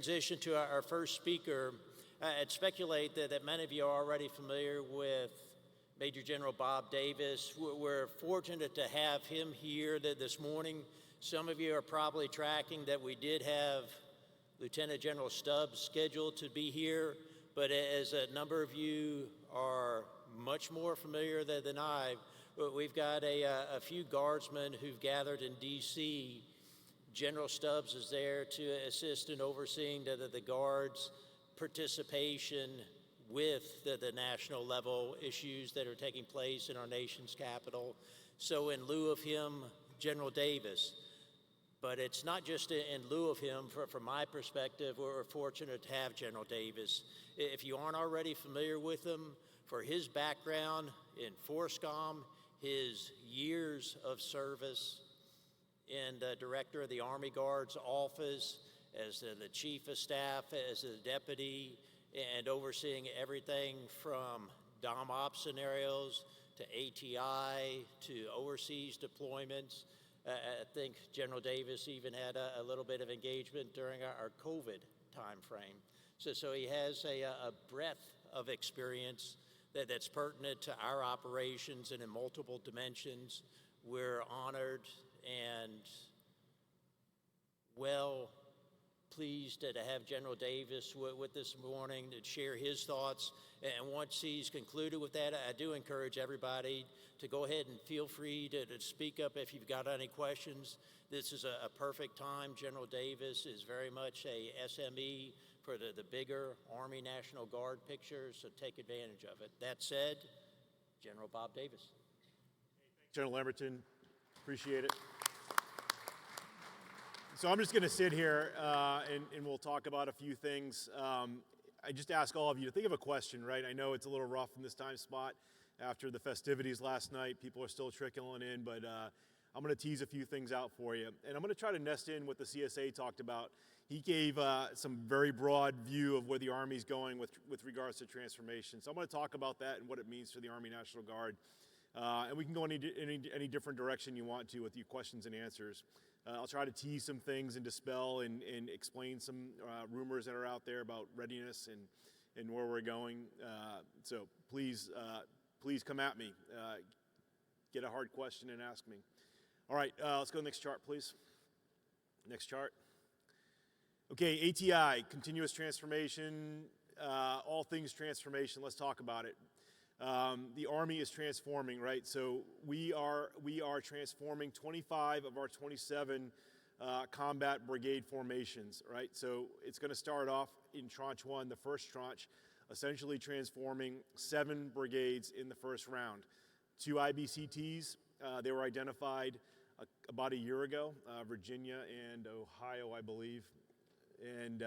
Transition to our first speaker, I'd speculate that many of you are already familiar with Major General Bob Davis. We're fortunate to have him here this morning. Some of you are probably tracking that we did have Lieutenant General Stubbs scheduled to be here, but as a number of you are much more familiar than I, we've got a few guardsmen who've gathered in D.C. General Stubbs is there to assist in overseeing the Guards' participation with the national level issues that are taking place in our nation's capital. So in lieu of him, General Davis. But it's not just in lieu of him. From my perspective, we're fortunate to have General Davis. If you aren't already familiar with him, for his background in FORSCOM, his years of service, and director of the Army Guards office, as the chief of staff, as the deputy, and overseeing everything from DOM op scenarios to ATI to overseas deployments. I think General Davis even had a little bit of engagement during our COVID timeframe. So he has a breadth of experience that's pertinent to our operations and in multiple dimensions. We're honored and well pleased to have General Davis with this morning to share his thoughts. And once he's concluded with that, I do encourage everybody to go ahead and feel free to speak up if you've got any questions. This is a perfect time. General Davis is very much a SME for the bigger Army National Guard picture, so take advantage of it. That said, General Bob Davis. General Lamberton, appreciate it. So I'm just going to sit here and we'll talk about a few things. I just ask all of you to think of a question, right? I know it's a little rough in this time spot after the festivities last night. People are still trickling in, but I'm going to tease a few things out for you. And I'm going to try to nest in what the CSA talked about. He gave some very broad view of where the Army's going with regards to transformation. So I'm going to talk about that and what it means for the Army National Guard. And we can go in any different direction you want to with your questions and answers. I'll try to tease some things and dispel and explain some rumors that are out there about readiness and where we're going. So please come at me. Get a hard question and ask me. All right, let's go to the next chart, please. Next chart. Okay, ATI, continuous transformation, all things transformation. Let's talk about it. The Army is transforming, right? So we are transforming 25 of our 27 combat brigade formations, right? So it's going to start off in tranche one, the first tranche, essentially transforming 7 brigades in the first round. 2 IBCTs, they were identified about a year ago, Virginia and Ohio, I believe, and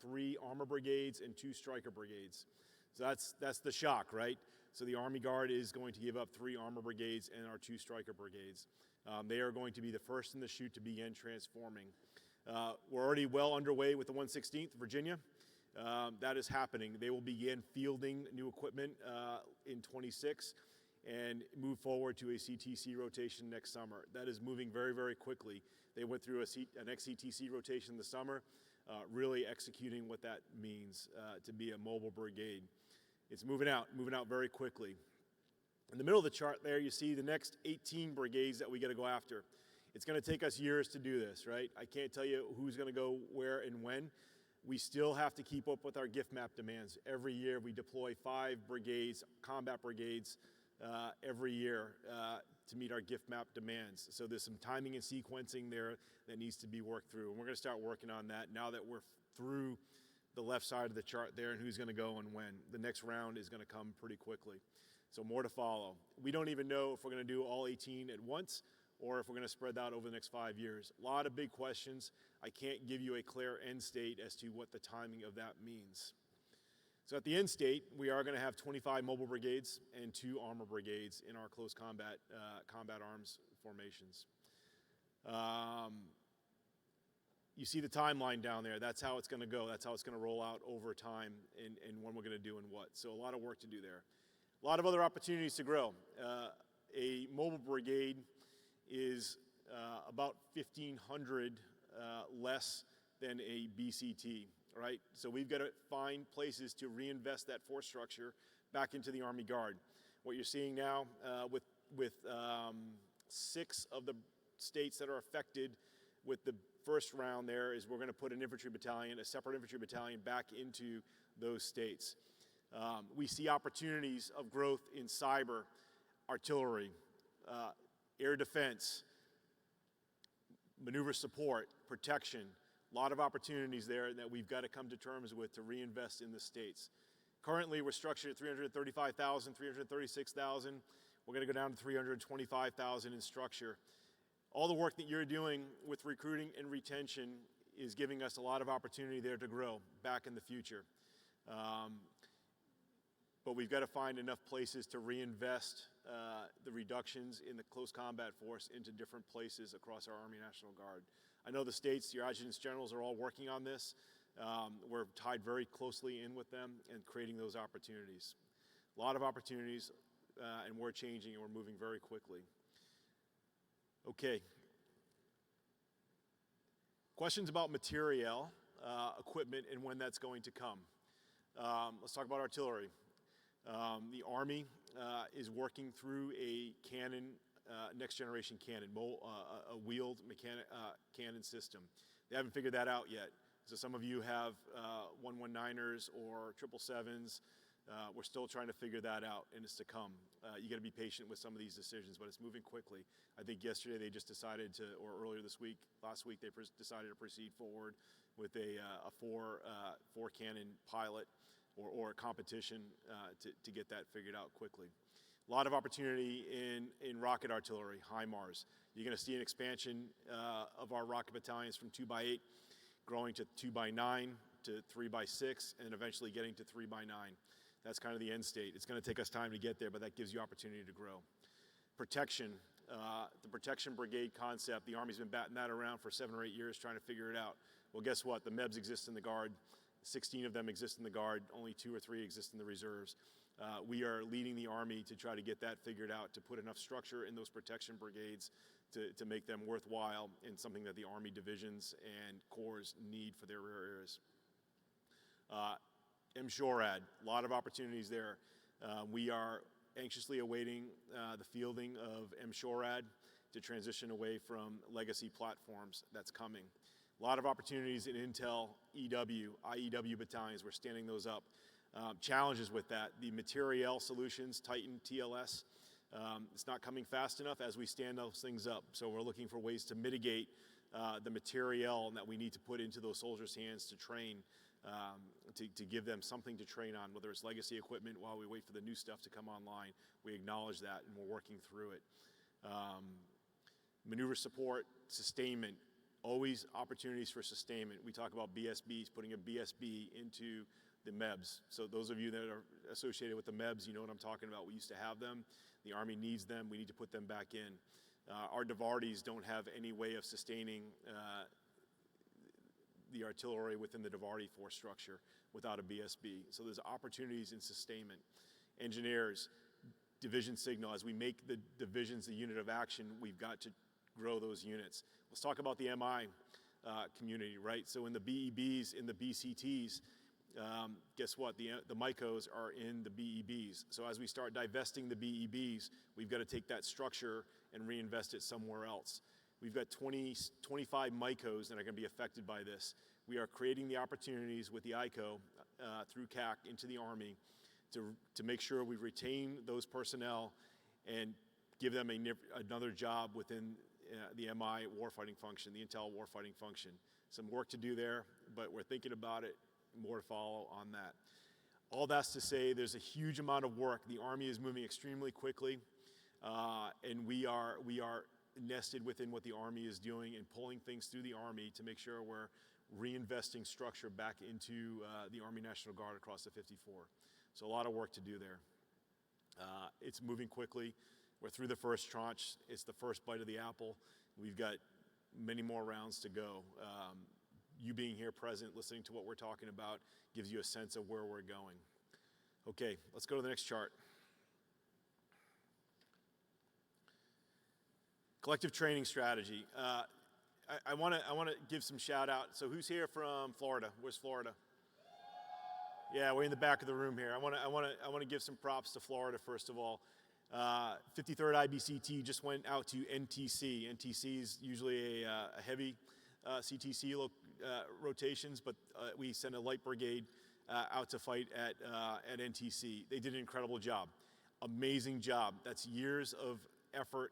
3 armor brigades and 2 striker brigades. So that's the shock, right? So the Army Guard is going to give up 3 armor brigades and our 2 striker brigades. They are going to be the first in the chute to begin transforming. We're already well underway with the 116th Virginia. That is happening. They will begin fielding new equipment in 26 and move forward to a CTC rotation next summer. That is moving very, very quickly. They went through an XCTC rotation this summer, really executing what that means to be a mobile brigade. It's moving out very quickly. In the middle of the chart there, you see the next 18 brigades that we got to go after. It's going to take us years to do this, right? I can't tell you who's going to go where and when. We still have to keep up with our gift map demands. Every year we deploy 5 brigades, combat brigades, every year to meet our gift map demands. So there's some timing and sequencing there that needs to be worked through. And we're going to start working on that now that we're through the left side of the chart there and who's going to go and when. The next round is going to come pretty quickly. So more to follow. We don't even know if we're going to do all 18 at once or if we're going to spread that over the next 5 years. A lot of big questions. I can't give you a clear end state as to what the timing of that means. So at the end state, we are going to have 25 mobile brigades and 2 armor brigades in our close combat arms formations. You see the timeline down there. That's how it's going to go. That's how it's going to roll out over time and when we're going to do and what. So a lot of work to do there. A lot of other opportunities to grow. A mobile brigade is about 1,500 less than a BCT. right? So we've got to find places to reinvest that force structure back into the Army Guard. What you're seeing now with 6 of the states that are affected with the first round there is we're going to put an infantry battalion, a separate infantry battalion back into those states. We see opportunities of growth in cyber, artillery, air defense, maneuver support, protection. A lot of opportunities there that we've got to come to terms with to reinvest in the states. Currently, we're structured at 335,000, 336,000. We're going to go down to 325,000 in structure. All the work that you're doing with recruiting and retention is giving us a lot of opportunity there to grow back in the future. But we've got to find enough places to reinvest the reductions in the close combat force into different places across our Army National Guard. I know the states, your adjutants generals are all working on this. We're tied very closely in with them and creating those opportunities. A lot of opportunities, and we're changing and we're moving very quickly. Okay. Questions about materiel, equipment, and when that's going to come. Let's talk about artillery. The Army is working through a cannon, next generation cannon, a wheeled cannon system. They haven't figured that out yet. So some of you have 119ers or 777s. We're still trying to figure that out, and it's to come. You got to be patient with some of these decisions, but it's moving quickly. I think yesterday they just decided to, or earlier this week, last week, they decided to proceed forward with a four cannon pilot or a competition to get that figured out quickly. A lot of opportunity in rocket artillery, HIMARS. You're going to see an expansion of our rocket battalions from 2x8, growing to 2x9 to 3x6, and eventually getting to 3x9. That's kind of the end state. It's going to take us time to get there, but that gives you opportunity to grow. Protection, the protection brigade concept, the Army's been batting that around for 7 or 8 years trying to figure it out. Well, guess what? The MEBs exist in the Guard. 16 of them exist in the Guard. Only 2 or 3 exist in the reserves. We are leading the Army to try to get that figured out, to put enough structure in those protection brigades to make them worthwhile and something that the Army divisions and corps need for their rear areas. MSHORAD, a lot of opportunities there. We are anxiously awaiting the fielding of MSHORAD to transition away from legacy platforms. That's coming. A lot of opportunities in Intel, EW, IEW battalions. We're standing those up. Challenges with that. The materiel solutions, Titan, TLS, it's not coming fast enough as we stand those things up. So we're looking for ways to mitigate the materiel that we need to put into those soldiers' hands to train, to give them something to train on, whether it's legacy equipment while we wait for the new stuff to come online. We acknowledge that and we're working through it. Maneuver support, sustainment, always opportunities for sustainment. We talk about BSBs, putting a BSB into the MEBs. So those of you that are associated with the MEBs, you know what I'm talking about. We used to have them. The Army needs them. We need to put them back in. Our DIVARTIs don't have any way of sustaining the artillery within the DIVARTI force structure without a BSB. So there's opportunities in sustainment. Engineers, division signal. As we make the divisions the unit of action, we've got to grow those units. Let's talk about the MI community, right? So in the BEBs, in the BCTs, guess what? The MICOs are in the BEBs. So as we start divesting the BEBs, we've got to take that structure and reinvest it somewhere else. We've got 25 MICOs that are going to be affected by this. We are creating the opportunities with the ICO through CAC into the Army to make sure we retain those personnel and give them another job within the MI warfighting function, the Intel warfighting function. Some work to do there, but we're thinking about it. More to follow on that. All that's to say there's a huge amount of work. The Army is moving extremely quickly, and we are nested within what the Army is doing and pulling things through the Army to make sure we're reinvesting structure back into the Army National Guard across the 54. So a lot of work to do there. It's moving quickly. We're through the first tranche. It's the first bite of the apple. We've got many more rounds to go. You being here present, listening to what we're talking about, gives you a sense of where we're going. Okay, let's go to the next chart. Collective training strategy. I want to give some shout out. So who's here from Florida? Where's Florida? Yeah, way in the back of the room here. I want to give some props to Florida first of all. 53rd IBCT just went out to NTC. NTC is usually a heavy CTC rotations, but we send a light brigade out to fight at NTC. They did an incredible job, amazing job. That's years of effort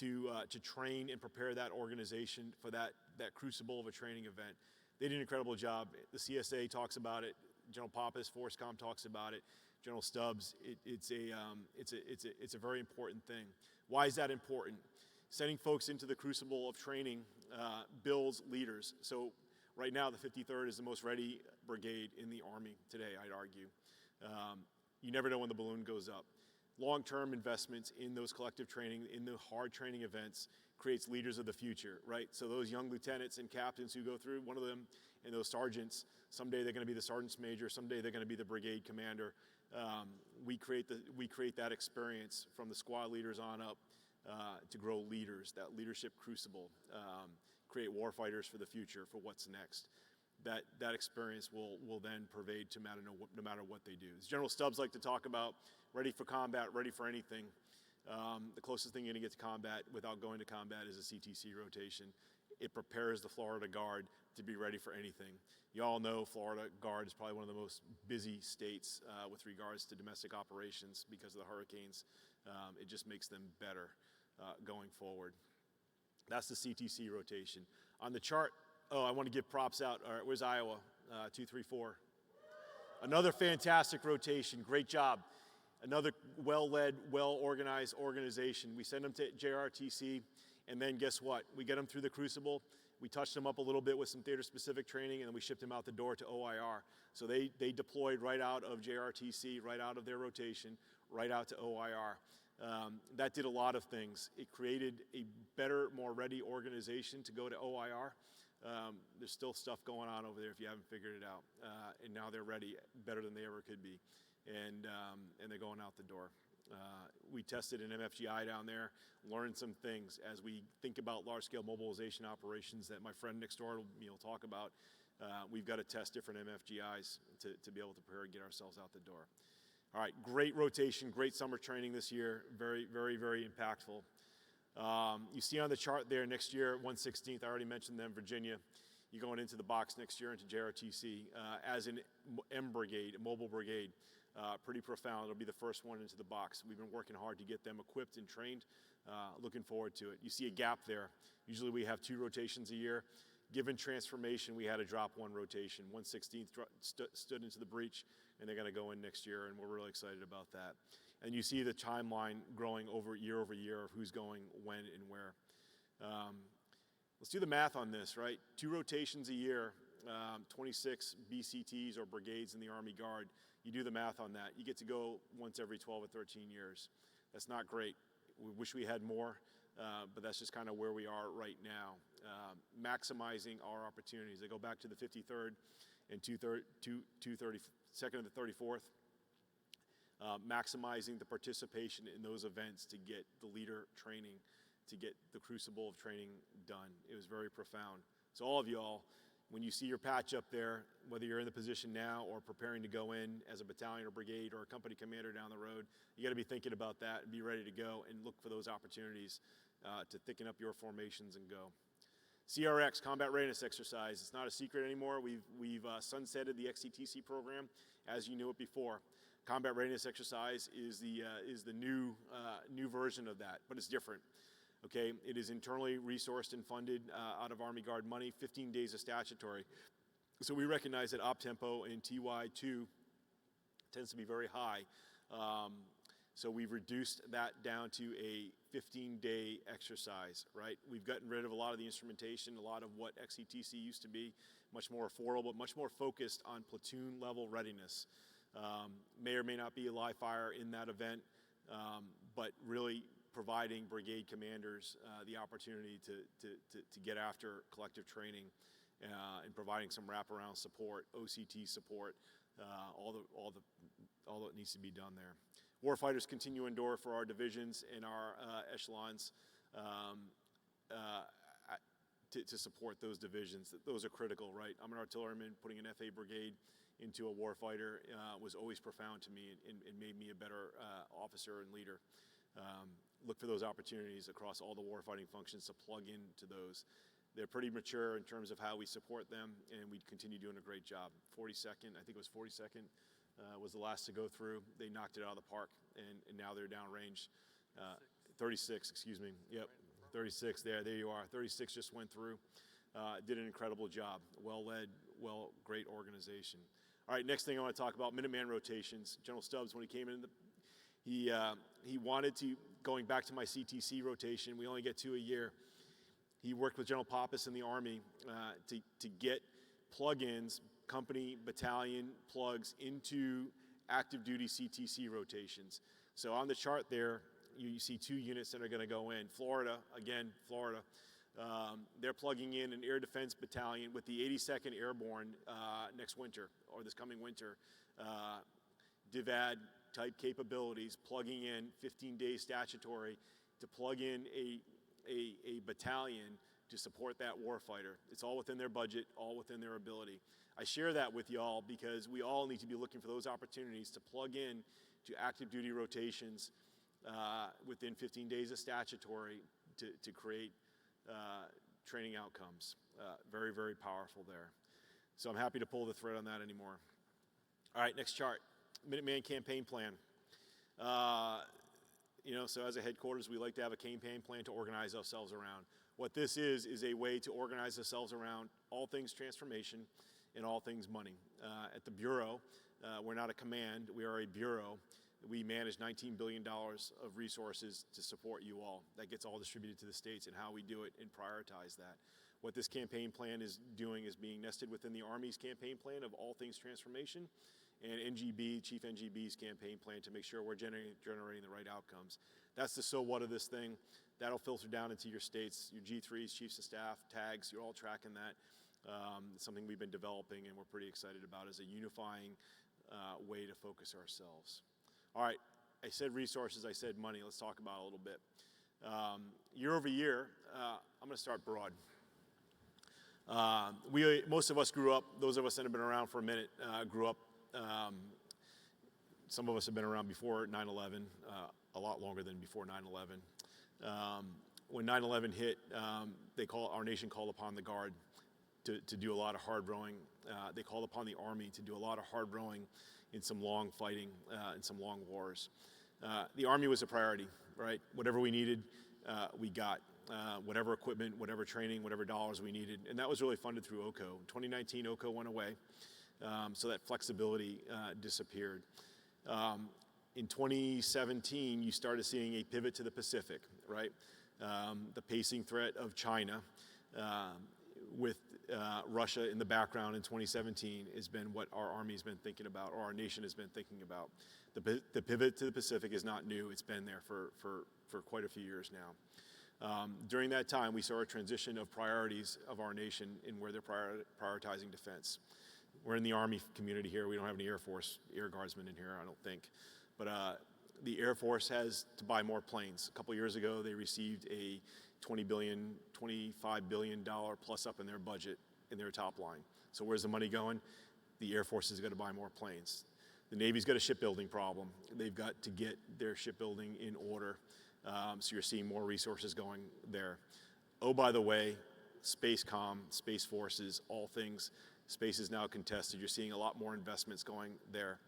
to train and prepare that organization for that crucible of a training event. They did an incredible job. The CSA talks about it. General Pappas, Forcecom talks about it. General Stubbs. It's a very important thing. Why is that important? Sending folks into the crucible of training builds leaders. So right now, the 53rd is the most ready brigade in the Army today, I'd argue. You never know when the balloon goes up. Long-term investments in those collective training, in the hard training events, creates leaders of the future, right? So those young lieutenants and captains who go through, one of them, and those sergeants, someday they're going to be the sergeant's major, someday they're going to be the brigade commander. We create that experience from the squad leaders on up to grow leaders, that leadership crucible, create warfighters for the future, for what's next. That experience will then pervade no matter what they do. As General Stubbs like to talk about, ready for combat, ready for anything. The closest thing you're going to get to combat without going to combat is a CTC rotation. It prepares the Florida Guard to be ready for anything. You all know Florida Guard is probably one of the most busy states with regards to domestic operations because of the hurricanes. It just makes them better going forward. That's the CTC rotation. On the chart, I want to give props out. All right, where's Iowa? 234. Another fantastic rotation. Great job. Another well-led, well-organized organization. We send them to JRTC, and then guess what? We get them through the crucible. We touched them up a little bit with some theater-specific training, and then we shipped them out the door to OIR. So they deployed right out of JRTC, right out of their rotation, right out to OIR. That did a lot of things. It created a better, more ready organization to go to OIR. There's still stuff going on over there if you haven't figured it out. And now they're ready, better than they ever could be. And they're going out the door. We tested an MFGI down there, learned some things as we think about large-scale mobilization operations that my friend next door will talk about. We've got to test different MFGIs to be able to prepare and get ourselves out the door. All right, great rotation, great summer training this year. Very, very, very impactful. You see on the chart there next year, 116th, I already mentioned them, Virginia. You're going into the box next year into JRTC as an M brigade, a mobile brigade. Pretty profound. It'll be the first one into the box. We've been working hard to get them equipped and trained. Looking forward to it. You see a gap there. Usually we have 2 rotations a year. Given transformation, we had to drop 1 rotation. 116th stood into the breach, and they're going to go in next year, and we're really excited about that. And you see the timeline growing over year of who's going when and where. Let's do the math on this, right? 2 rotations a year, 26 BCTs or brigades in the Army Guard. You do the math on that. You get to go once every 12 or 13 years. That's not great. We wish we had more, but that's just kind of where we are right now. Maximizing our opportunities. I go back to the 53rd and 232nd and the 34th. Maximizing the participation in those events to get the leader training, to get the crucible of training done. It was very profound. So all of y'all, when you see your patch up there, whether you're in the position now or preparing to go in as a battalion or brigade or a company commander down the road, you got to be thinking about that and be ready to go and look for those opportunities to thicken up your formations and go. CRX, Combat Readiness Exercise. It's not a secret anymore. We've sunsetted the XCTC program as you knew it before. Combat Readiness Exercise is the new version of that, but it's different. Okay, it is internally resourced and funded out of Army Guard money, 15 days of statutory. So we recognize that op-tempo in TY2 tends to be very high. So we've reduced that down to a 15-day exercise, right? We've gotten rid of a lot of the instrumentation, a lot of what XCTC used to be, much more affordable, but much more focused on platoon level readiness. May or may not be a live fire in that event, but really providing brigade commanders the opportunity to get after collective training and providing some wraparound support, OCT support, all that needs to be done there. Warfighters continue to endure for our divisions and our echelons to support those divisions. Those are critical, right? I'm an artilleryman putting an FA brigade into a warfighter was always profound to me and made me a better officer and leader. Look for those opportunities across all the warfighting functions to plug into those. They're pretty mature in terms of how we support them, and we continue doing a great job. 42nd, I think it was 42nd, was the last to go through. They knocked it out of the park, and now they're downrange. 36, excuse me. Yep, 36 there you are. 36 just went through. Did an incredible job. Well led, great organization. All right, next thing I want to talk about, Minuteman rotations. General Stubbs, when he came in, he wanted to, going back to my CTC rotation, we only get 2 a year. He worked with General Pappas in the Army to get plug-ins, company, battalion plugs into active duty CTC rotations. So on the chart there, you see 2 units that are going to go in. Florida, they're plugging in an air defense battalion with the 82nd Airborne next winter, or this coming winter. DIVAD type capabilities, plugging in 15 days statutory to plug in a battalion to support that warfighter. It's all within their budget, all within their ability. I share that with y'all because we all need to be looking for those opportunities to plug in to active duty rotations within 15 days of statutory to create training outcomes. Very, very powerful there. So I'm happy to pull the thread on that anymore. All right, next chart. Minuteman campaign plan. So as a headquarters, we like to have a campaign plan to organize ourselves around. What this is a way to organize ourselves around all things transformation and all things money. At the Bureau, we're not a command, we are a bureau. We manage $19 billion of resources to support you all. That gets all distributed to the states, and how we do it and prioritize that. What this campaign plan is doing is being nested within the Army's campaign plan of all things transformation, and Chief NGB's campaign plan to make sure we're generating the right outcomes. That's the so what of this thing. That'll filter down into your states, your G3s, chiefs of staff, tags, you're all tracking that. It's something we've been developing and we're pretty excited about as a unifying way to focus ourselves. All right, I said resources, I said money. Let's talk about it a little bit. Year over year, I'm gonna start broad. Most of us grew up, those of us that have been around for a minute, grew up. Some of us have been around before 9/11, a lot longer than before 9/11. When 9/11 hit, our nation called upon the Guard to do a lot of hard rowing. They called upon the Army to do a lot of hard rowing in some long fighting, in some long wars. The Army was a priority, right? Whatever we needed, we got. Whatever equipment, whatever training, whatever dollars we needed. And that was really funded through OCO. In 2019, OCO went away, so that flexibility disappeared. In 2017, you started seeing a pivot to the Pacific, right? The pacing threat of China with Russia in the background in 2017 has been what our Army's been thinking about, or our nation has been thinking about. The pivot to the Pacific is not new. It's been there for quite a few years now. During that time, we saw a transition of priorities of our nation in where they're prioritizing defense. We're in the Army community here. We don't have any Air Force Air Guardsmen in here, I don't think. But the Air Force has to buy more planes. A couple years ago, they received a $25 billion plus up in their budget, in their top line. So where's the money going? The Air Force is going to buy more planes. The Navy's got a shipbuilding problem. They've got to get their shipbuilding in order. So you're seeing more resources going there. Oh, by the way, Space Comm, Space Forces, all things. Space is now contested. You're seeing a lot more investments going there.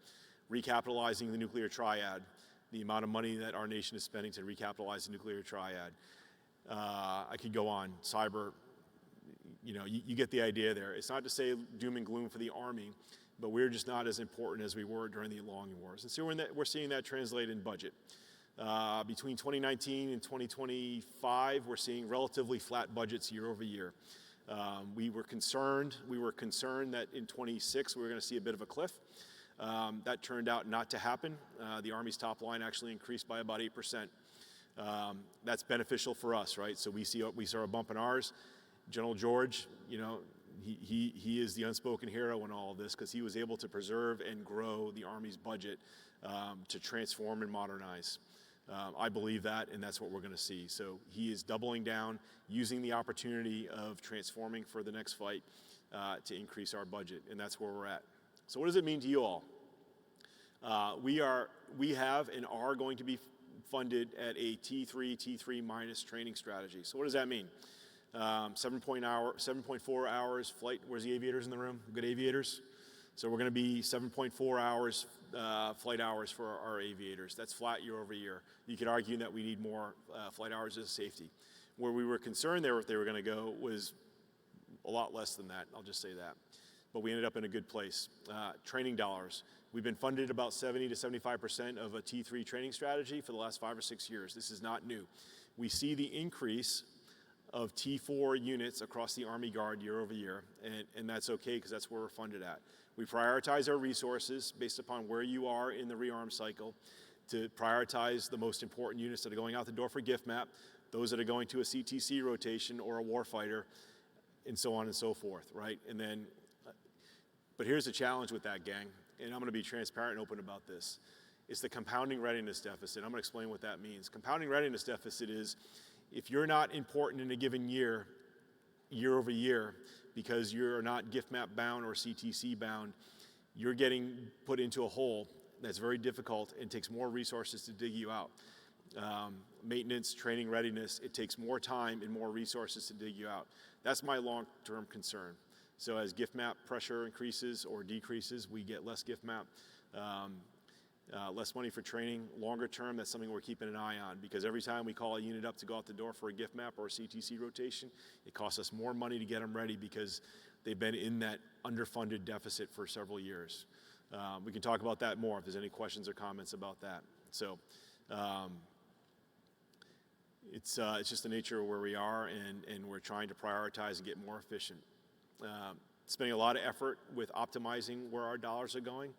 Recapitalizing the nuclear triad, the amount of money that our nation is spending to recapitalize the nuclear triad. I could go on. Cyber, you get the idea there. It's not to say doom and gloom for the Army, but we're just not as important as we were during the long wars. And so we're seeing that translate in budget. Between 2019 and 2025, we're seeing relatively flat budgets year over year. We were concerned that in 26 we were going to see a bit of a cliff. That turned out not to happen. The Army's top line actually increased by about 8%. That's beneficial for us, right? So we saw a bump in ours. General George, he is the unspoken hero in all of this because he was able to preserve and grow the Army's budget to transform and modernize. I believe that, and that's what we're going to see. So he is doubling down, using the opportunity of transforming for the next fight to increase our budget, and that's where we're at. So what does it mean to you all? We have and are going to be funded at a T3, T3 minus training strategy. So what does that mean? 7.4 hours flight. Where's the aviators in the room? Good aviators? So we're going to be 7.4 hours flight hours for our aviators. That's flat year over year. You could argue that we need more flight hours as safety. Where we were concerned there if they were going to go was a lot less than that. I'll just say that. But we ended up in a good place. Training dollars. We've been funded about 70 to 75% of a T3 training strategy for the last 5 or 6 years. This is not new. We see the increase of T4 units across the Army Guard year over year, and that's okay because that's where we're funded at. We prioritize our resources based upon where you are in the rearm cycle to prioritize the most important units that are going out the door for gift map, those that are going to a CTC rotation or a warfighter, and so on and so forth, right? And then, but here's the challenge with that, gang, and I'm going to be transparent and open about this. It's the compounding readiness deficit. I'm going to explain what that means. Compounding readiness deficit is if you're not important in a given year, year over year, because you're not gift map bound or CTC bound, you're getting put into a hole that's very difficult and takes more resources to dig you out. Maintenance, training readiness, it takes more time and more resources to dig you out. That's my long-term concern. So as gift map pressure increases or decreases, we get less gift map, less money for training. Longer term, that's something we're keeping an eye on because every time we call a unit up to go out the door for a gift map or a CTC rotation, it costs us more money to get them ready because they've been in that underfunded deficit for several years. We can talk about that more if there's any questions or comments about that. So it's just the nature of where we are, and we're trying to prioritize and get more efficient. Spending a lot of effort with optimizing where our dollars are going,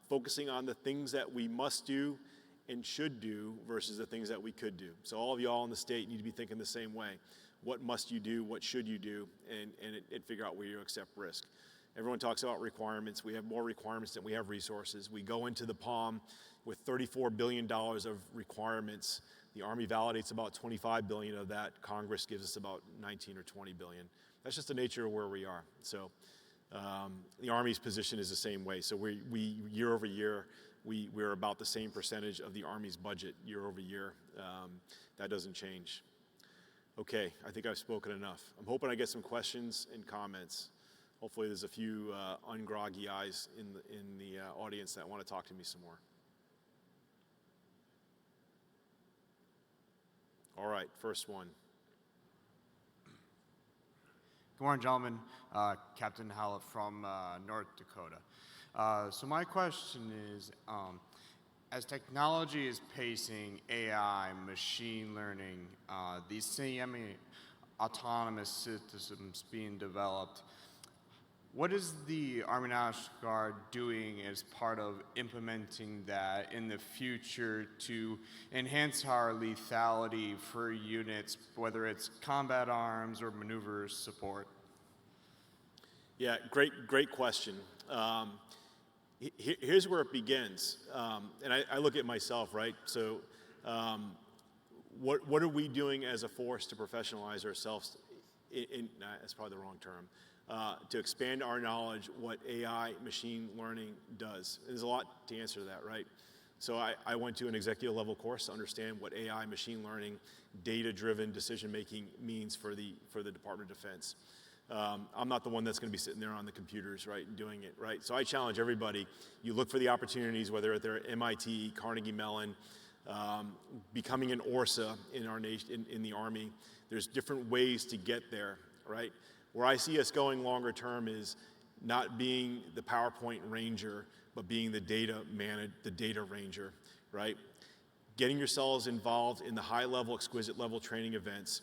focusing on the things that we must do and should do versus the things that we could do. So all of y'all in the state need to be thinking the same way. What must you do? What should you do? And figure out where you accept risk. Everyone talks about requirements. We have more requirements than we have resources. We go into the POM with $34 billion of requirements. The Army validates about 25 billion of that. Congress gives us about 19 or 20 billion. That's just the nature of where we are. So the Army's position is the same way. So we year over year, we're about the same percentage of the Army's budget year over year. That doesn't change. Okay, I think I've spoken enough. I'm hoping I get some questions and comments. Hopefully there's a few ungroggy eyes in the audience that want to talk to me some more. All right, first one. Good morning, gentlemen. Captain Hallett from North Dakota. So my question is, as technology is pacing AI, machine learning, these semi-autonomous systems being developed, what is the Army National Guard doing as part of implementing that in the future to enhance our lethality for units, whether it's combat arms or maneuver support? Yeah, great question. Here's where it begins. And I look at myself, right? So what are we doing as a force to professionalize ourselves? That's probably the wrong term. To expand our knowledge what AI machine learning does. There's a lot to answer to that, right? So I went to an executive level course to understand what AI machine learning, data-driven decision-making means for the Department of Defense. I'm not the one that's going to be sitting there on the computers, right, and doing it, right? So I challenge everybody, you look for the opportunities, whether they're at MIT, Carnegie Mellon, becoming an ORSA in our nation, in the Army. There's different ways to get there, right? Where I see us going longer term is not being the PowerPoint ranger, but being the data ranger, right? Getting yourselves involved in the high level, exquisite level training events.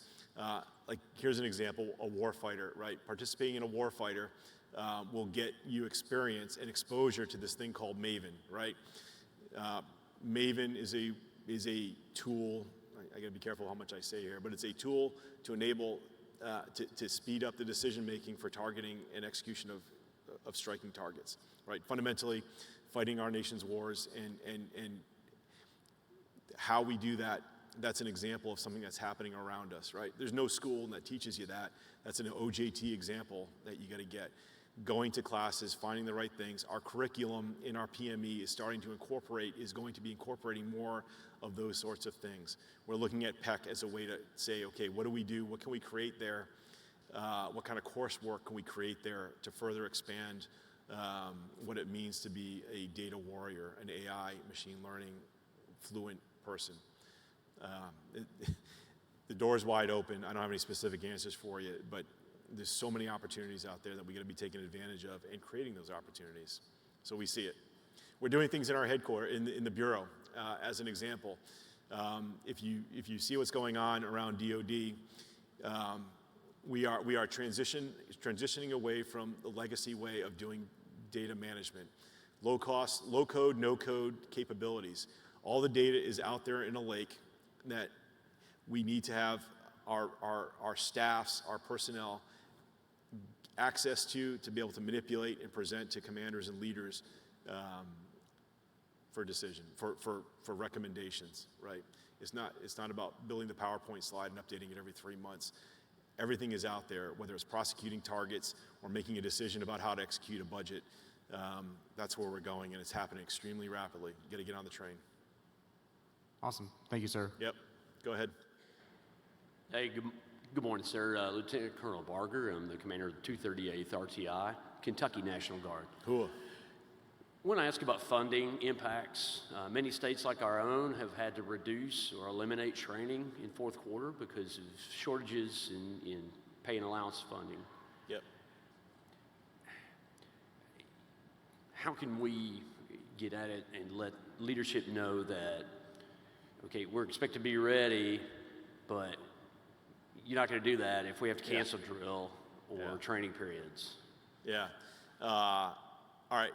Like here's an example, a warfighter, right? Participating in a warfighter will get you experience and exposure to this thing called Maven, right? Maven is a tool. I gotta be careful how much I say here, but it's a tool to enable to speed up the decision making for targeting and execution of striking targets, right? Fundamentally, fighting our nation's wars and how we do that. That's an example of something that's happening around us, right? There's no school that teaches you that. That's an OJT example that you got to get. going to classes, finding the right things. Our curriculum in our PME is going to be incorporating more of those sorts of things. We're looking at PEC as a way to say, okay, what do we do? What can we create there? What kind of coursework can we create there to further expand what it means to be a data warrior, an AI, machine learning, fluent person? The door's wide open. I don't have any specific answers for you, but there's so many opportunities out there that we got to be taking advantage of and creating those opportunities. So we see it. We're doing things in our headquarters, in the Bureau, as an example. If you see what's going on around DoD, we are transitioning away from the legacy way of doing data management. Low cost, low code, no code capabilities. All the data is out there in a lake that we need to have our staffs, our personnel access to be able to manipulate and present to commanders and leaders for decision, for recommendations, right? It's not about building the PowerPoint slide and updating it every 3 months. Everything is out there, whether it's prosecuting targets or making a decision about how to execute a budget. That's where we're going, and it's happening extremely rapidly. You got to get on the train. Awesome. Thank you, sir. Yep. Go ahead. Hey, good morning, sir. Lieutenant Colonel Barger. I'm the commander of the 238th RTI, Kentucky National Guard. Cool. I want to ask about funding impacts. Many states like our own have had to reduce or eliminate training in fourth quarter because of shortages in pay and allowance funding. Yep. How can we get at it and let leadership know that, okay, we're expected to be ready, but you're not going to do that if we have to cancel drill or training periods? Yeah. All right.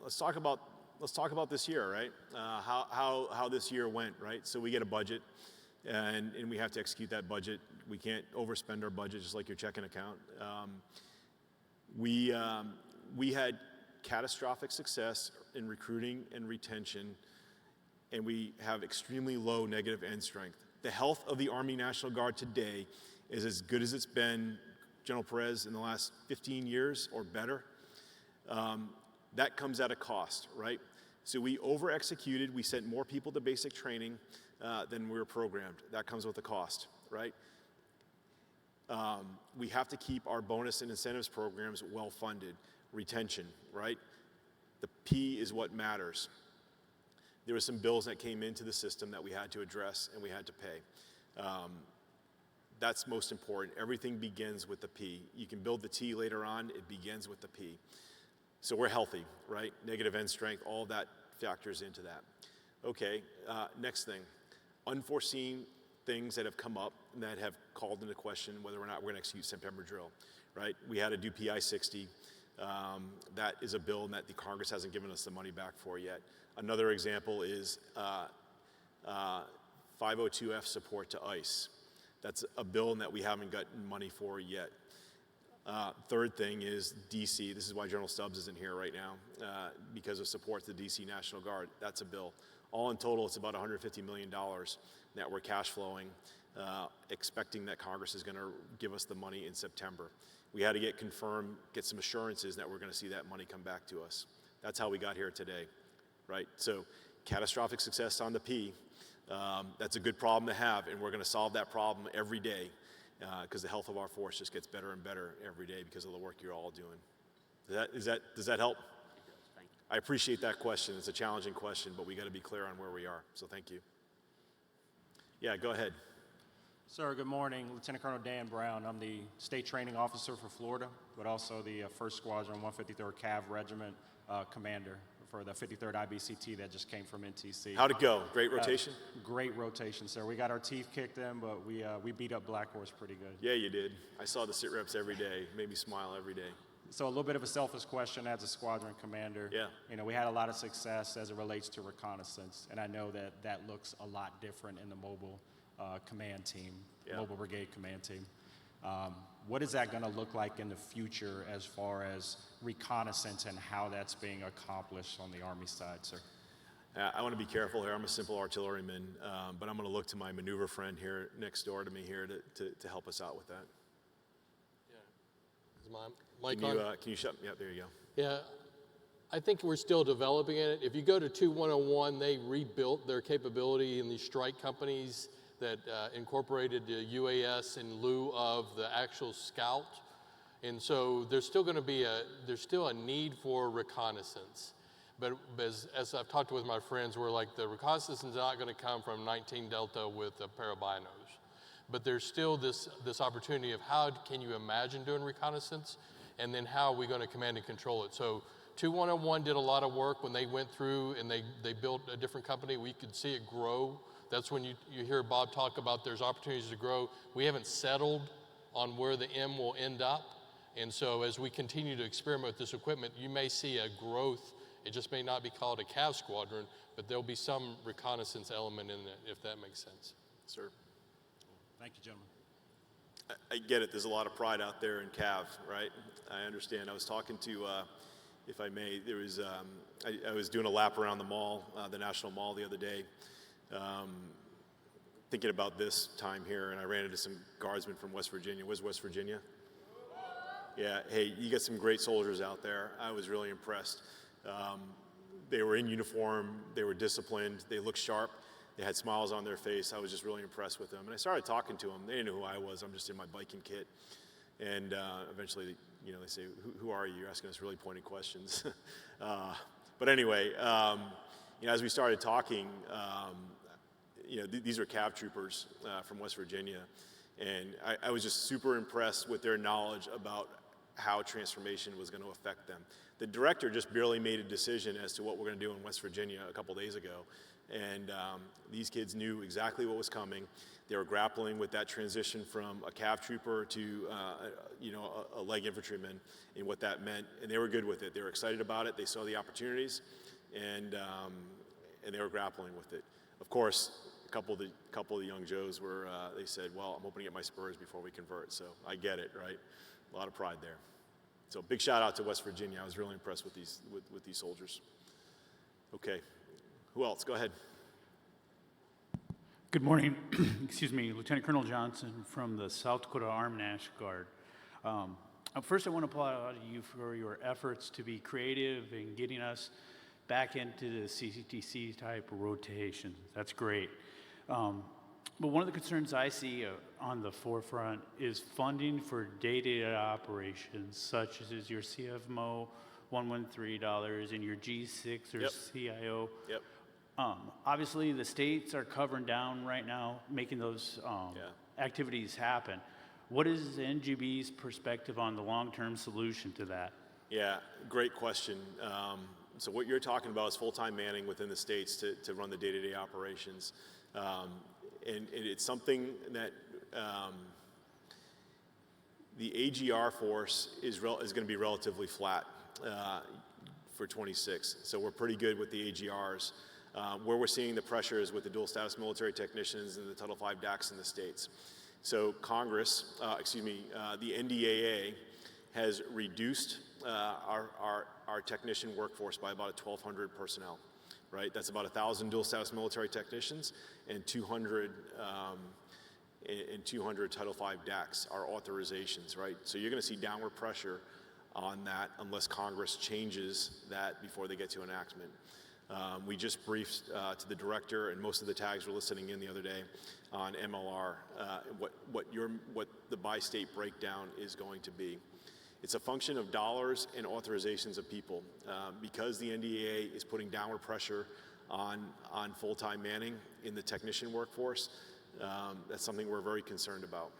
Let's talk about this year, right? How this year went, right? So we get a budget, and we have to execute that budget. We can't overspend our budget just like your checking account. We had catastrophic success in recruiting and retention, and we have extremely low negative end strength. The health of the Army National Guard today is as good as it's been, General Perez, in the last 15 years or better. That comes at a cost, right? So we over-executed. We sent more people to basic training than we were programmed. That comes with a cost, right? We have to keep our bonus and incentives programs well-funded. Retention, right? The P is what matters. There were some bills that came into the system that we had to address and we had to pay. That's most important. Everything begins with the P. You can build the T later on. It begins with the P. So we're healthy, right? Negative end strength, all of that factors into that. Okay, next thing. Unforeseen things that have come up that have called into question whether or not we're going to execute September drill, right? We had to do PI 60. That is a bill that the Congress hasn't given us the money back for yet. Another example is 502F support to ICE. That's a bill that we haven't gotten money for yet. Third thing is DC. This is why General Stubbs isn't here right now, because of support to the DC National Guard. That's a bill. All in total, it's about $150 million that we're cash flowing, expecting that Congress is going to give us the money in September. We had to get some assurances that we're going to see that money come back to us. That's how we got here today, right? So catastrophic success on the P. That's a good problem to have, and we're going to solve that problem every day because the health of our force just gets better and better every day because of the work you're all doing. Does that help? It does. Thank you. I appreciate that question. It's a challenging question, but we got to be clear on where we are. So thank you. Yeah, go ahead. Sir, good morning. Lieutenant Colonel Dan Brown. I'm the State Training Officer for Florida, but also the 1st Squadron 153rd Cav Regiment Commander for the 53rd IBCT that just came from NTC. How'd it go? Great rotation? Great rotation, sir. We got our teeth kicked in, but we beat up Black Horse pretty good. Yeah, you did. I saw the sit reps every day. It made me smile every day. So a little bit of a selfish question as a squadron commander. Yeah. You know, we had a lot of success as it relates to reconnaissance, and I know that looks a lot different in the mobile command team, mobile brigade command team. What is that going to look like in the future as far as reconnaissance and how that's being accomplished on the Army side, sir? I want to be careful here. I'm a simple artilleryman, but I'm going to look to my maneuver friend here next door to me here to help us out with that. Yeah. Mic Can on? you shut me up? There you go. Yeah, I think we're still developing it. If you go to 2101, they rebuilt their capability in these strike companies that incorporated the UAS in lieu of the actual Scout. And so there's still going to be there's still a need for reconnaissance. But as I've talked with my friends, we're like, the reconnaissance is not going to come from 19 Delta with a pair of binos. But there's still this opportunity of how can you imagine doing reconnaissance, and then how are we going to command and control it. So 2101 did a lot of work when they went through and they built a different company. We could see it grow. That's when you hear Bob talk about there's opportunities to grow. We haven't settled on where the M will end up. And so as we continue to experiment with this equipment, you may see a growth. It just may not be called a CAV squadron, but there'll be some reconnaissance element in it, if that makes sense. Sir. Thank you, gentlemen. I get it. There's a lot of pride out there in CAV, right? I understand. I was talking to, if I may, there was, I was doing a lap around the mall, the National Mall the other day, thinking about this time here, and I ran into some guardsmen from West Virginia. Where's West Virginia? Yeah, hey, you got some great soldiers out there. I was really impressed. They were in uniform, they were disciplined, they looked sharp, they had smiles on their face. I was just really impressed with them. And I started talking to them. They didn't know who I was. I'm just in my biking kit. And eventually, you know, they say, who are you? You're asking us really pointed questions. But anyway, you know, as we started talking, you know, these are CAV troopers from West Virginia. And I was just super impressed with their knowledge about how transformation was going to affect them. The director just barely made a decision as to what we're going to do in West Virginia a couple days ago. And these kids knew exactly what was coming. They were grappling with that transition from a CAV trooper to, you know, a leg infantryman and what that meant. And they were good with it. They were excited about it. They saw the opportunities, and they were grappling with it. Of course, a couple of the young Joes were, they said, well, I'm hoping to get my spurs before we convert. So I get it, right? A lot of pride there. So big shout out to West Virginia. I was really impressed with these soldiers. Okay, who else? Go ahead. Good morning. Excuse me, Lieutenant Colonel Johnson from the South Dakota Armed National Guard. First, I want to applaud you for your efforts to be creative in getting us back into the CCTC type rotation. That's great. But one of the concerns I see on the forefront is funding for day-to-day operations, such as your CFMO $113 and your G6 or Yep. CIO. Yep. Obviously, the states are covering down right now, making those activities happen. What is the NGB's perspective on the long-term solution to that? Yeah, great question. So what you're talking about is full-time manning within the states to run the day-to-day operations. And it's something that the AGR force is going to be relatively flat for 26. So we're pretty good with the AGRs. Where we're seeing the pressure is with the dual status military technicians and the Title V DACs in the states. So Congress, the NDAA has reduced our technician workforce by about 1,200 personnel, right? That's about 1,000 dual status military technicians and 200 Title V DACs, our authorizations, right? So you're going to see downward pressure on that unless Congress changes that before they get to enactment. We just briefed to the director, and most of the tags were listening in the other day on MLR, what the bi-state breakdown is going to be. It's a function of dollars and authorizations of people. Because the NDAA is putting downward pressure on full-time manning in the technician workforce, that's something we're very concerned about.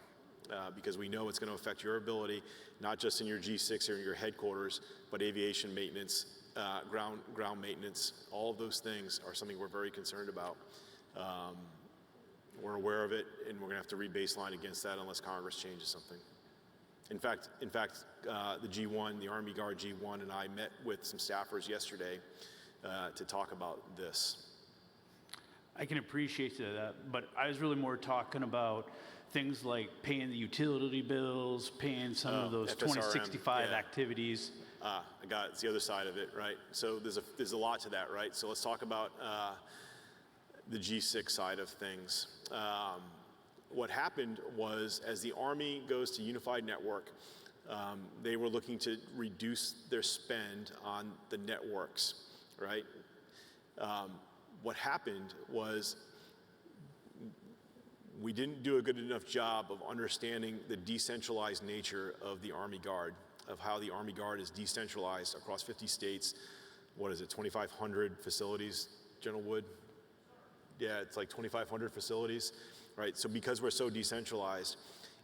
Because we know it's going to affect your ability, not just in your G6 or in your headquarters, but aviation maintenance, ground maintenance, all of those things are something we're very concerned about. We're aware of it, and we're going to have to re-baseline against that unless Congress changes something. In fact, the G1, the Army Guard G1, and I met with some staffers yesterday to talk about this. I can appreciate that, but I was really more talking about things like paying the utility bills, paying some of those FSRM, 2065 yeah. activities. I got it. It's the other side of it, right? So there's a lot to that, right? So let's talk about the G6 side of things. What happened was, as the Army goes to unified network, They were looking to reduce their spend on the networks, right? What happened was we didn't do a good enough job of understanding the decentralized nature of the Army Guard, of how the Army Guard is decentralized across 50 states. What is it, 2,500 facilities, General Wood? Yeah, it's like 2,500 facilities, right? So because we're so decentralized,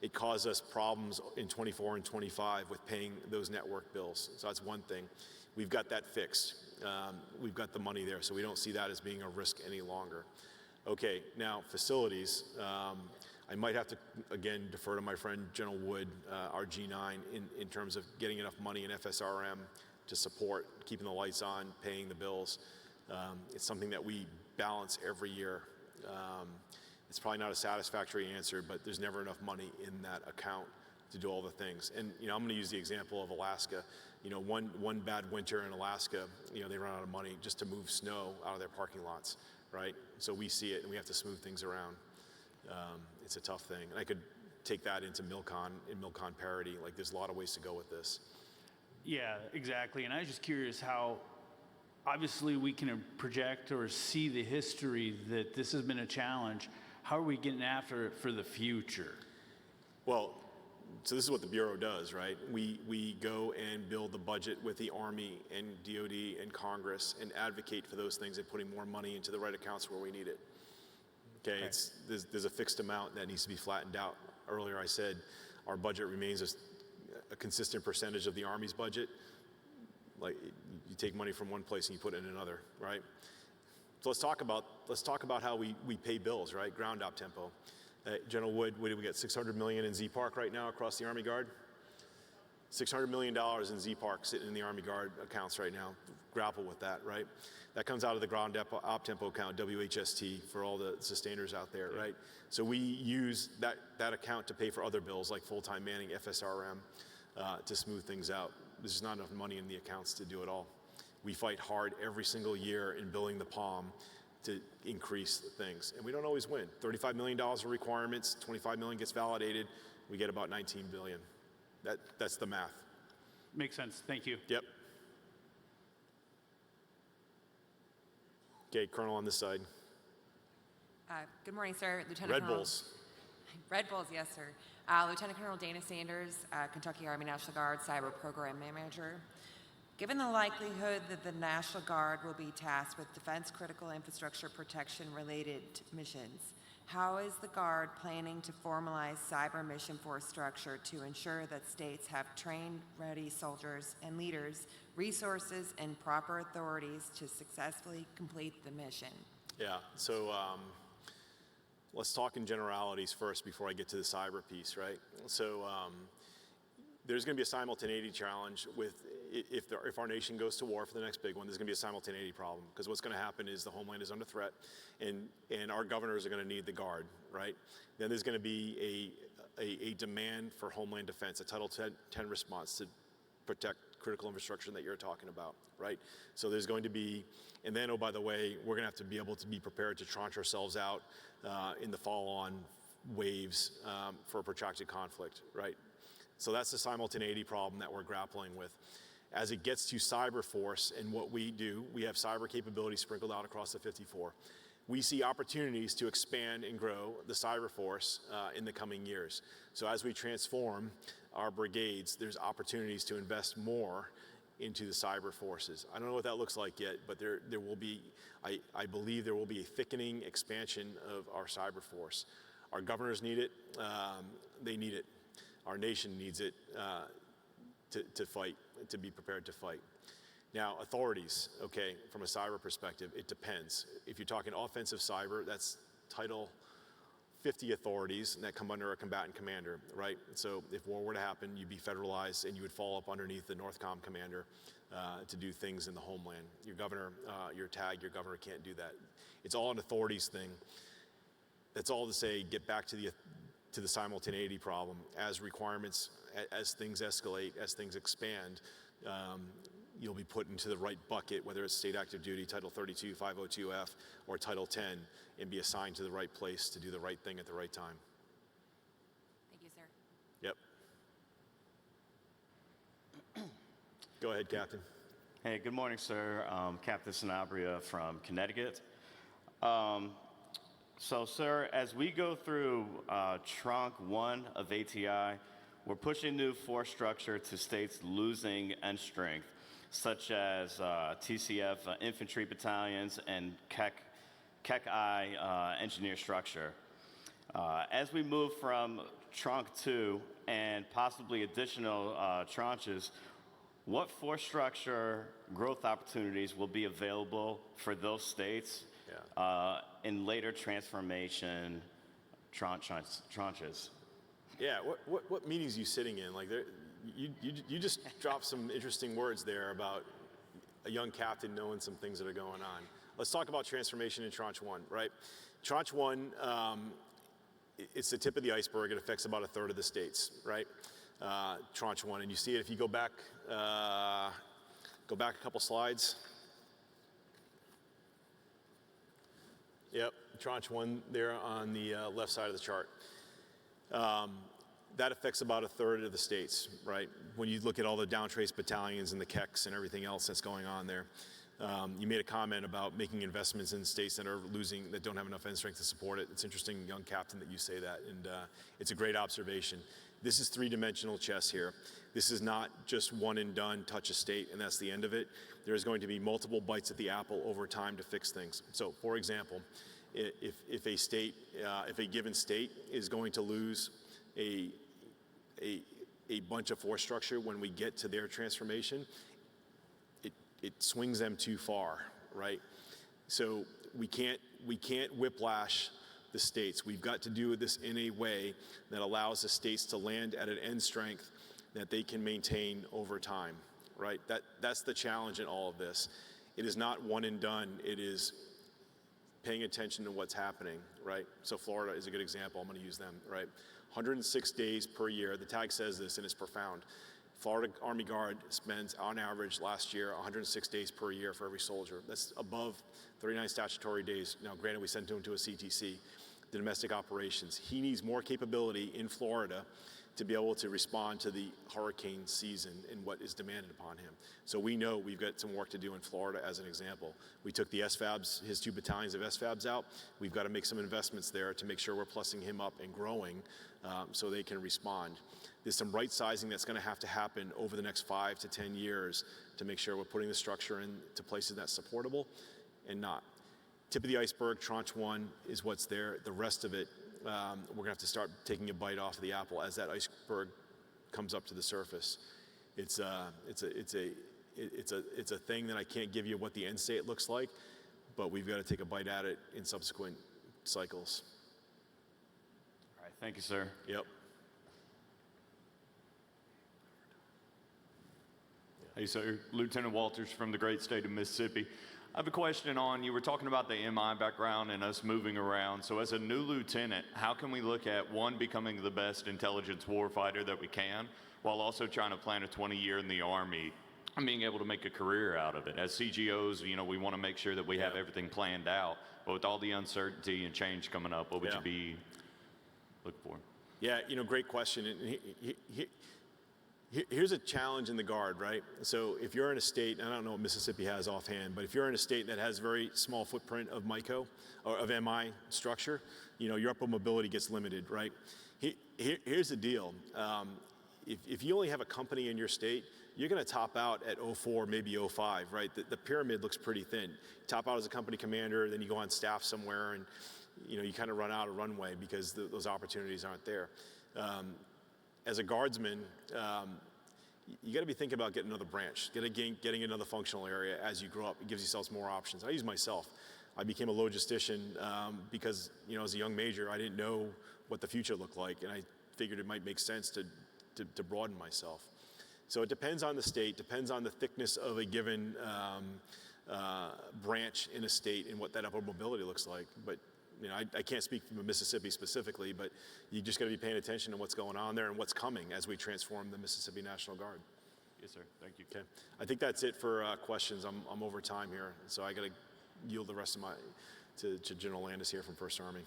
it caused us problems in 24 and 25 with paying those network bills. So that's one thing. We've got that fixed. We've got the money there, so we don't see that as being a risk any longer. Okay, now facilities. I might have to, again, defer to my friend General Wood, our G9, in terms of getting enough money in FSRM to support keeping the lights on, paying the bills. It's something that we balance every year. It's probably not a satisfactory answer, but there's never enough money in that account to do all the things. And I'm going to use the example of Alaska. One bad winter in Alaska, they run out of money just to move snow out of their parking lots, right? So we see it and we have to smooth things around. It's a tough thing. And I could take that into MilCon and MilCon parity. Like, there's a lot of ways to go with this. Yeah, exactly. And I was just curious how, obviously, we can project or see the history that this has been a challenge. How are we getting after it for the future? Well, so this is what the Bureau does, right? We go and build the budget with the Army and DOD and Congress and advocate for those things and putting more money into the right accounts where we need it. Okay. There's a fixed amount that needs to be flattened out. Earlier I said our budget remains a consistent percentage of the Army's budget. Like, you take money from one place and you put it in another, right? So let's talk about how we pay bills, right? Ground op tempo. General Wood, what do we get? $600 million in Z-Park right now across the Army Guard? $600 million in Z-Park sitting in the Army Guard accounts right now. Grapple with that, right? That comes out of the ground op tempo account, WHST, for all the sustainers out there, right? So we use that account to pay for other bills like full-time manning, FSRM, to smooth things out. There's just not enough money in the accounts to do it all. We fight hard every single year in billing the POM to increase things, and we don't always win. $35 million of requirements, $25 million gets validated, we get about $19 billion. That's the math. Makes sense. Thank you. Yep. Okay, Colonel on this side. Good morning, sir. Lieutenant Red Colonel. Bulls. Red Bulls, yes, sir. Lieutenant Colonel Dana Sanders, Kentucky Army National Guard Cyber Program Manager. Given the likelihood that the National Guard will be tasked with defense critical infrastructure protection related missions, how is the Guard planning to formalize cyber mission force structure to ensure that states have trained, ready soldiers and leaders, resources, and proper authorities to successfully complete the mission? Yeah, so let's talk in generalities first before I get to the cyber piece, right? So there's going to be a simultaneity challenge with, if our nation goes to war for the next big one, there's going to be a simultaneity problem, because what's going to happen is the homeland is under threat, and our governors are going to need the Guard, right? Then there's going to be a demand for homeland defense, a Title 10 response to protect critical infrastructure that you're talking about, right? So there's going to be, and then, oh, by the way, we're going to have to be able to be prepared to tranche ourselves out in the follow-on waves for a protracted conflict, right? So that's the simultaneity problem that we're grappling with. As it gets to cyber force and what we do, we have cyber capabilities sprinkled out across the 54. We see opportunities to expand and grow the cyber force in the coming years. So as we transform our brigades, there's opportunities to invest more into the cyber forces. I don't know what that looks like yet, but there will be, I believe there will be a thickening expansion of our cyber force. Our governors need it, they need it. Our nation needs it to fight, to be prepared to fight. Now, authorities, okay, from a cyber perspective, it depends. If you're talking offensive cyber, that's Title 50 authorities, and that come under a combatant commander, right? So if war were to happen, you'd be federalized and you would fall up underneath the NORTHCOM commander to do things in the homeland. Your governor, your governor can't do that. It's all an authorities thing. That's all to say, get back to the simultaneity problem. As requirements, as things escalate, as things expand, you'll be put into the right bucket, whether it's state active duty, Title 32, 502F, or Title 10, and be assigned to the right place to do the right thing at the right time. Thank you, sir. Yep. Go ahead, Captain. Hey, good morning, sir. Captain Sanabria from Connecticut. So, sir, as we go through Trunk 1 of ATI, we're pushing new force structure to states losing end strength, such as TCF infantry battalions and KEC-I engineer structure. As we move from Trunk 2 and possibly additional tranches, what force structure growth opportunities will be available for those states in later transformation tranches? Yeah, what meetings are you sitting in? Like, you just dropped some interesting words there about a young captain knowing some things that are going on. Let's talk about transformation in Tranche 1, right? Tranche 1, it's the tip of the iceberg. It affects about a third of the states, right? Tranche 1, and you see it if you go back a couple slides. Yep, Tranche 1 there on the left side of the chart. That affects about a third of the states, right? When you look at all the downtrace battalions and the KECs and everything else that's going on there. You made a comment about making investments in states that are losing, that don't have enough end strength to support it. It's interesting, young captain, that you say that, and it's a great observation. This is three-dimensional chess here. This is not just one and done, touch a state, and that's the end of it. There's going to be multiple bites at the apple over time to fix things. So, for example, if a given state is going to lose a bunch of force structure when we get to their transformation, it swings them too far, right? So we can't whiplash the states. We've got to do this in a way that allows the states to land at an end strength that they can maintain over time, right? That's the challenge in all of this. It is not one and done. It is paying attention to what's happening, right? So Florida is a good example. I'm going to use them, right? 106 days per year. The tag says this, and it's profound. Florida Army Guard spends, on average, last year, 106 days per year for every soldier. That's above 39 statutory days. Now, granted, we sent him to a CTC, the domestic operations. He needs more capability in Florida to be able to respond to the hurricane season and what is demanded upon him. So we know we've got some work to do in Florida as an example. We took the SFABs, his 2 battalions of SFABs out. We've got to make some investments there to make sure we're plussing him up and growing so they can respond. There's some right sizing that's going to happen over the next 5 to 10 years to make sure we're putting the structure into places that's supportable and not. Tip of the iceberg, Tranche 1 is what's there. The rest of it, we're going to have to start taking a bite off of the apple as that iceberg comes up to the surface. It's a thing that I can't give you what the end state looks like, but we've got to take a bite at it in subsequent cycles. All right, thank you, sir. Yep. Hey, sir. Lieutenant Walters from the great state of Mississippi. I have a question on, you were talking about the MI background and us moving around. So as a new lieutenant, how can we look at, one, becoming the best intelligence warfighter that we can, while also trying to plan a 20-year in the Army and being able to make a career out of it? As CGOs, you know, we want to make sure that we have everything planned out. But with all the uncertainty and change coming up, what would you be looking for? Yeah, you know, great question. And here's a challenge in the Guard, right? So if you're in a state, and I don't know what Mississippi has offhand, but if you're in a state that has very small footprint of MICO or of MI structure, you know, your upper mobility gets limited, right? Here's the deal. If you only have a company in your state, you're going to top out at 04, maybe 05, right? The pyramid looks pretty thin. You top out as a company commander, then you go on staff somewhere, and you know, you kind of run out of runway because those opportunities aren't there. As a guardsman, you got to be thinking about getting another branch, getting another functional area as you grow up. It gives yourselves more options. I use myself. I became a logistician because, you know, as a young major, I didn't know what the future looked like, and I figured it might make sense to broaden myself. So it depends on the state, depends on the thickness of a given branch in a state and what that upper mobility looks like. But you know, I can't speak from Mississippi specifically, but you just got to be paying attention to what's going on there and what's coming as we transform the Mississippi National Guard. Yes, sir. Thank you. Okay. I think that's it for questions. I'm over time here, so I got to yield the rest of to General Landis here from 1st Army.